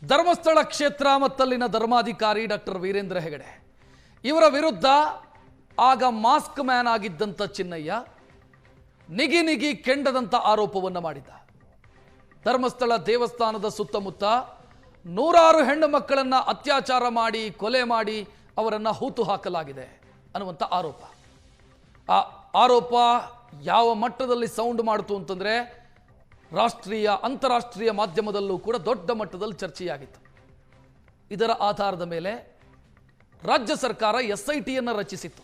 ಧರ್ಮಸ್ಥಳ ಕ್ಷೇತ್ರ ಮತ್ತಲ್ಲಿನ ಧರ್ಮಾಧಿಕಾರಿ ಡಾಕ್ಟರ್ ವೀರೇಂದ್ರ ಹೆಗಡೆ ಇವರ ವಿರುದ್ಧ ಆಗ ಮಾಸ್ಕ್ ಮ್ಯಾನ್ ಆಗಿದ್ದಂತ ಚಿನ್ನಯ್ಯ ನಿಗಿ ಕೆಂಡದಂತ ಆರೋಪವನ್ನು ಮಾಡಿದ. ಧರ್ಮಸ್ಥಳ ದೇವಸ್ಥಾನದ ಸುತ್ತಮುತ್ತ ನೂರಾರು ಹೆಣ್ಣು ಮಕ್ಕಳನ್ನ ಅತ್ಯಾಚಾರ ಮಾಡಿ ಕೊಲೆ ಮಾಡಿ ಅವರನ್ನು ಹೂತು ಹಾಕಲಾಗಿದೆ ಅನ್ನುವಂಥ ಆರೋಪ. ಆ ಆರೋಪ ಯಾವ ಮಟ್ಟದಲ್ಲಿ ಸೌಂಡ್ ಮಾಡಿತು ಅಂತಂದ್ರೆ ರಾಷ್ಟ್ರೀಯ ಅಂತಾರಾಷ್ಟ್ರೀಯ ಮಾಧ್ಯಮದಲ್ಲೂ ಕೂಡ ದೊಡ್ಡ ಮಟ್ಟದಲ್ಲಿ ಚರ್ಚೆಯಾಗಿತ್ತು. ಇದರ ಆಧಾರದ ಮೇಲೆ ರಾಜ್ಯ ಸರ್ಕಾರ SITಯನ್ನು ರಚಿಸಿತ್ತು.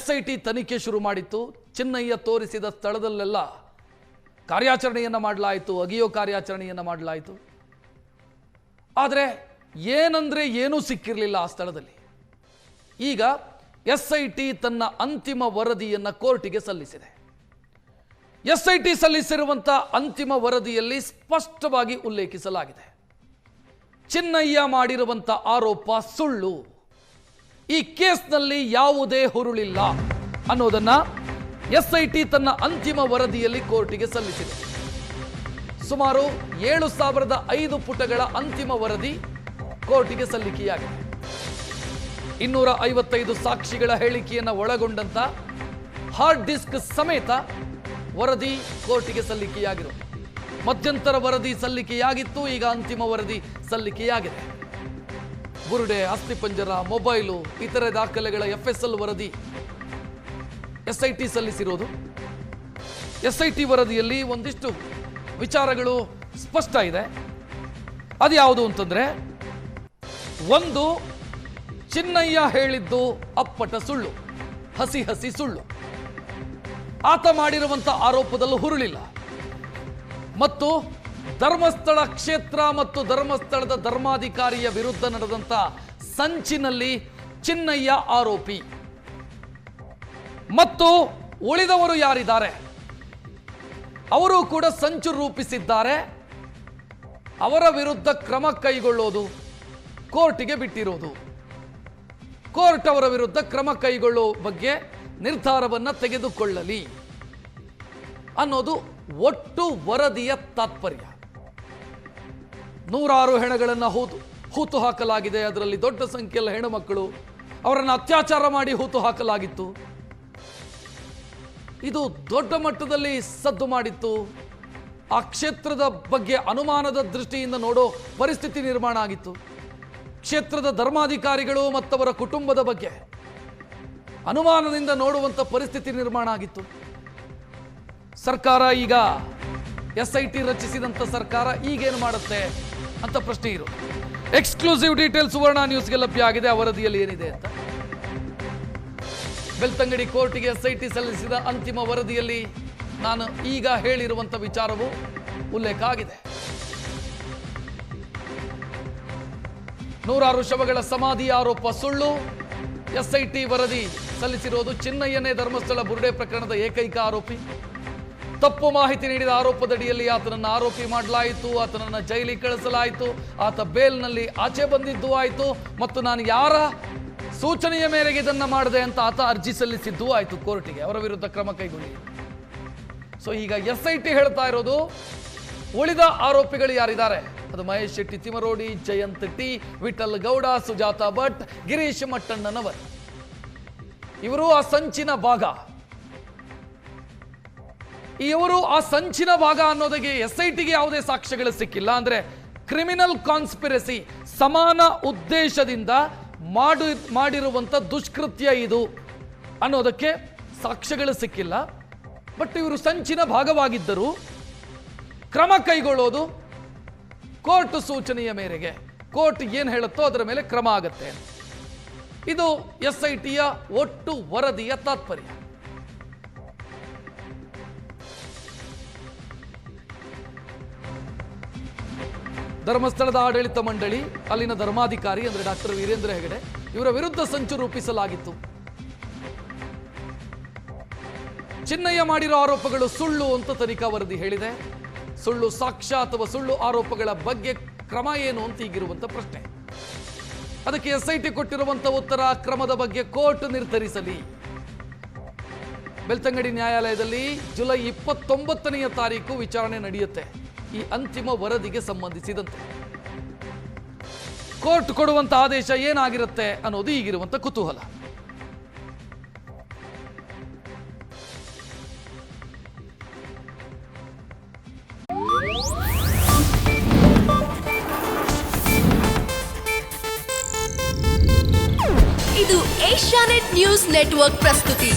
SIT ತನಿಖೆ ಶುರು ಮಾಡಿತ್ತು. ಚಿನ್ನಯ್ಯ ತೋರಿಸಿದ ಸ್ಥಳದಲ್ಲೆಲ್ಲ ಕಾರ್ಯಾಚರಣೆಯನ್ನು ಮಾಡಲಾಯಿತು, ಅಗಿಯೋ ಕಾರ್ಯಾಚರಣೆಯನ್ನು ಮಾಡಲಾಯಿತು. ಆದರೆ ಏನಂದ್ರೆ ಏನೂ ಸಿಕ್ಕಿರಲಿಲ್ಲ ಆ ಸ್ಥಳದಲ್ಲಿ. ಈಗ SIT ತನ್ನ ಅಂತಿಮ ವರದಿಯನ್ನು ಕೋರ್ಟಿಗೆ ಸಲ್ಲಿಸಿದೆ. SIT ಸಲ್ಲಿಸಿರುವಂಥ ಅಂತಿಮ ವರದಿಯಲ್ಲಿ ಸ್ಪಷ್ಟವಾಗಿ ಉಲ್ಲೇಖಿಸಲಾಗಿದೆ, ಚಿನ್ನಯ್ಯ ಮಾಡಿರುವಂಥ ಆರೋಪ ಸುಳ್ಳು, ಈ ಕೇಸ್ನಲ್ಲಿ ಯಾವುದೇ ಹುರುಳಿಲ್ಲ ಅನ್ನೋದನ್ನ SIT ತನ್ನ ಅಂತಿಮ ವರದಿಯಲ್ಲಿ ಕೋರ್ಟಿಗೆ ಸಲ್ಲಿಸಿದೆ. ಸುಮಾರು 7,500 ಪುಟಗಳ ಅಂತಿಮ ವರದಿ ಕೋರ್ಟಿಗೆ ಸಲ್ಲಿಕೆಯಾಗಿದೆ. 255 ಸಾಕ್ಷಿಗಳ ಹೇಳಿಕೆಯನ್ನು ಒಳಗೊಂಡಂತ ಹಾರ್ಡ್ ಡಿಸ್ಕ್ ಸಮೇತ ವರದಿ ಕೋರ್ಟಿಗೆ ಸಲ್ಲಿಕೆಯಾಗಿರುವುದು. ಮಧ್ಯಂತರ ವರದಿ ಸಲ್ಲಿಕೆಯಾಗಿತ್ತು, ಈಗ ಅಂತಿಮ ವರದಿ ಸಲ್ಲಿಕೆಯಾಗಿದೆ. ಬುರುಡೆ, ಅಸ್ಥಿಪಂಜರ, ಮೊಬೈಲು, ಇತರೆ ದಾಖಲೆಗಳ FSL ವರದಿ SIT ಸಲ್ಲಿಸಿರೋದು. SIT ವರದಿಯಲ್ಲಿ ಒಂದಿಷ್ಟು ವಿಚಾರಗಳು ಸ್ಪಷ್ಟ ಇದೆ. ಅದು ಯಾವುದು ಅಂತಂದ್ರೆ, ಒಂದು, ಚಿನ್ನಯ್ಯ ಹೇಳಿದ್ದು ಅಪ್ಪಟ ಸುಳ್ಳು, ಹಸಿ ಸುಳ್ಳು. ಆತ ಮಾಡಿರುವಂಥ ಆರೋಪದಲ್ಲೂ ಹುರುಳಿಲ್ಲ. ಮತ್ತು ಧರ್ಮಸ್ಥಳ ಕ್ಷೇತ್ರ ಮತ್ತು ಧರ್ಮಸ್ಥಳದ ಧರ್ಮಾಧಿಕಾರಿಯ ವಿರುದ್ಧ ನಡೆದಂಥ ಸಂಚಿನಲ್ಲಿ ಚಿನ್ನಯ್ಯ ಆರೋಪಿ. ಮತ್ತು ಉಳಿದವರು ಯಾರಿದ್ದಾರೆ ಅವರು ಕೂಡ ಸಂಚು ರೂಪಿಸಿದ್ದಾರೆ, ಅವರ ವಿರುದ್ಧ ಕ್ರಮ ಕೈಗೊಳ್ಳೋದು ಕೋರ್ಟಿಗೆ ಬಿಟ್ಟಿರೋದು. ಕೋರ್ಟ್ ಅವರ ವಿರುದ್ಧ ಕ್ರಮ ಕೈಗೊಳ್ಳೋ ಬಗ್ಗೆ ನಿರ್ಧಾರವನ್ನು ತೆಗೆದುಕೊಳ್ಳಲಿ ಅನ್ನೋದು ಒಟ್ಟು ವರದಿಯ ತಾತ್ಪರ್ಯ. ನೂರಾರು ಹೆಣಗಳನ್ನು ಹೂತು ಹಾಕಲಾಗಿದೆ. ಅದರಲ್ಲಿ ದೊಡ್ಡ ಸಂಖ್ಯೆಯಲ್ಲಿ ಹೆಣ್ಣು ಮಕ್ಕಳು, ಅವರನ್ನು ಅತ್ಯಾಚಾರ ಮಾಡಿ ಹೂತು ಹಾಕಲಾಗಿತ್ತು. ಇದು ದೊಡ್ಡ ಮಟ್ಟದಲ್ಲಿ ಸದ್ದು ಮಾಡಿತ್ತು. ಆ ಕ್ಷೇತ್ರದ ಬಗ್ಗೆ ಅನುಮಾನದ ದೃಷ್ಟಿಯಿಂದ ನೋಡೋ ಪರಿಸ್ಥಿತಿ ನಿರ್ಮಾಣ ಆಗಿತ್ತು. ಕ್ಷೇತ್ರದ ಧರ್ಮಾಧಿಕಾರಿಗಳು ಮತ್ತವರ ಕುಟುಂಬದ ಬಗ್ಗೆ ಅನುಮಾನದಿಂದ ನೋಡುವಂಥ ಪರಿಸ್ಥಿತಿ ನಿರ್ಮಾಣ ಆಗಿತ್ತು. ಸರ್ಕಾರ ಈಗ SIT ರಚಿಸಿದಂಥ ಸರ್ಕಾರ ಈಗೇನು ಮಾಡುತ್ತೆ ಅಂತ ಪ್ರಶ್ನೆ ಇರು. ಎಕ್ಸ್ಕ್ಲೂಸಿವ್ ಡೀಟೇಲ್ಸ್ ಸುವರ್ಣ ನ್ಯೂಸ್ಗೆ ಲಭ್ಯ ಆಗಿದೆ. ಆ ವರದಿಯಲ್ಲಿ ಏನಿದೆ ಅಂತ. ಬೆಳ್ತಂಗಡಿ ಕೋರ್ಟಿಗೆ SIT ಸಲ್ಲಿಸಿದ ಅಂತಿಮ ವರದಿಯಲ್ಲಿ ನಾನು ಈಗ ಹೇಳಿರುವಂಥ ವಿಚಾರವು ಉಲ್ಲೇಖ ಆಗಿದೆ. ನೂರಾರು ಶವಗಳ ಸಮಾಧಿ ಆರೋಪ ಸುಳ್ಳು. SIT ವರದಿ ಸಲ್ಲಿಸಿರೋದು ಚಿನ್ನಯ್ಯನೇ ಧರ್ಮಸ್ಥಳ ಬುರುಡೆ ಪ್ರಕರಣದ ಏಕೈಕ ಆರೋಪಿ. ತಪ್ಪು ಮಾಹಿತಿ ನೀಡಿದ ಆರೋಪದಡಿಯಲ್ಲಿ ಆತನನ್ನು ಆರೋಪಿ ಮಾಡಲಾಯಿತು, ಆತನನ್ನು ಜೈಲಿಗೆ ಕಳಿಸಲಾಯಿತು, ಆತ ಬೇಲ್ನಲ್ಲಿ ಆಚೆ ಬಂದಿದ್ದು ಆಯಿತು, ಮತ್ತು ನಾನು ಯಾರ ಸೂಚನೆಯ ಮೇರೆಗೆ ಇದನ್ನು ಮಾಡಿದೆ ಅಂತ ಆತ ಅರ್ಜಿ ಸಲ್ಲಿಸಿದ್ದು ಆಯಿತು ಕೋರ್ಟಿಗೆ, ಅವರ ವಿರುದ್ಧ ಕ್ರಮ ಕೈಗೊಳ್ಳಿ. ಸೊ ಈಗ SIT ಹೇಳ್ತಾ ಇರೋದು ಉಳಿದ ಆರೋಪಿಗಳು ಯಾರಿದ್ದಾರೆ, ಅದು ಮಹೇಶ್ ಶೆಟ್ಟಿ ತಿಮರೋಡಿ, ಜಯಂತ್ ಟಿ, ವಿಠಲ್ ಗೌಡ, ಸುಜಾತಾ ಭಟ್, ಗಿರೀಶ್ ಮಟ್ಟಣ್ಣನವರ್, ಇವರು ಆ ಸಂಚಿನ ಭಾಗ. ಇವರು ಆ ಸಂಚಿನ ಭಾಗ ಅನ್ನೋದಕ್ಕೆ SITಗೆ ಯಾವುದೇ ಸಾಕ್ಷ್ಯಗಳು ಸಿಕ್ಕಿಲ್ಲ. ಅಂದ್ರೆ ಕ್ರಿಮಿನಲ್ ಕಾನ್ಸ್ಪಿರಸಿ, ಸಮಾನ ಉದ್ದೇಶದಿಂದ ಮಾಡಿರುವಂಥ ದುಷ್ಕೃತ್ಯ ಇದು ಅನ್ನೋದಕ್ಕೆ ಸಾಕ್ಷ್ಯಗಳು ಸಿಕ್ಕಿಲ್ಲ. ಬಟ್ ಇವರು ಸಂಚಿನ ಭಾಗವಾಗಿದ್ದರು. ಕ್ರಮ ಕೈಗೊಳ್ಳೋದು ಕೋರ್ಟ್ ಸೂಚನೆಯ ಮೇರೆಗೆ, ಕೋರ್ಟ್ ಏನು ಹೇಳುತ್ತೋ ಅದರ ಮೇಲೆ ಕ್ರಮ ಆಗತ್ತೆ. ಇದು SITಯ ಒಟ್ಟು ವರದಿಯ ತಾತ್ಪರ್ಯ. ಧರ್ಮಸ್ಥಳದ ಆಡಳಿತ ಮಂಡಳಿ, ಅಲ್ಲಿನ ಧರ್ಮಾಧಿಕಾರಿ ಅಂದ್ರೆ ಡಾಕ್ಟರ್ ವೀರೇಂದ್ರ ಹೆಗಡೆ, ಇವರ ವಿರುದ್ಧ ಸಂಚು ರೂಪಿಸಲಾಗಿತ್ತು. ಚಿನ್ನಯ್ಯ ಮಾಡಿರೋ ಆರೋಪಗಳು ಸುಳ್ಳು ಅಂತ ತನಿಖಾ ವರದಿ ಹೇಳಿದೆ. ಸುಳ್ಳು ಸಾಕ್ಷ್ಯ ಅಥವಾ ಸುಳ್ಳು ಆರೋಪಗಳ ಬಗ್ಗೆ ಕ್ರಮ ಏನು ಅಂತ ಈಗಿರುವಂತ ಪ್ರಶ್ನೆ. ಅದಕ್ಕೆ SIT ಕೊಟ್ಟಿರುವಂತ ಉತ್ತರ, ಕ್ರಮದ ಬಗ್ಗೆ ಕೋರ್ಟ್ ನಿರ್ಧರಿಸಲಿ. ಬೆಳ್ತಂಗಡಿ ನ್ಯಾಯಾಲಯದಲ್ಲಿ ಜುಲೈ 29ನೇ ತಾರೀಕು ವಿಚಾರಣೆ ನಡೆಯುತ್ತೆ ಈ ಅಂತಿಮ ವರದಿಗೆ ಸಂಬಂಧಿಸಿದಂತೆ. ಕೋರ್ಟ್ ಕೊಡುವಂಥ ಆದೇಶ ಏನಾಗಿರುತ್ತೆ ಅನ್ನೋದು ಈಗಿರುವಂಥ ಕುತೂಹಲ. ಇದು ಏಷ್ಯಾನೆಟ್ ನ್ಯೂಸ್ ನೆಟ್ವರ್ಕ್ ಪ್ರಸ್ತುತಿ.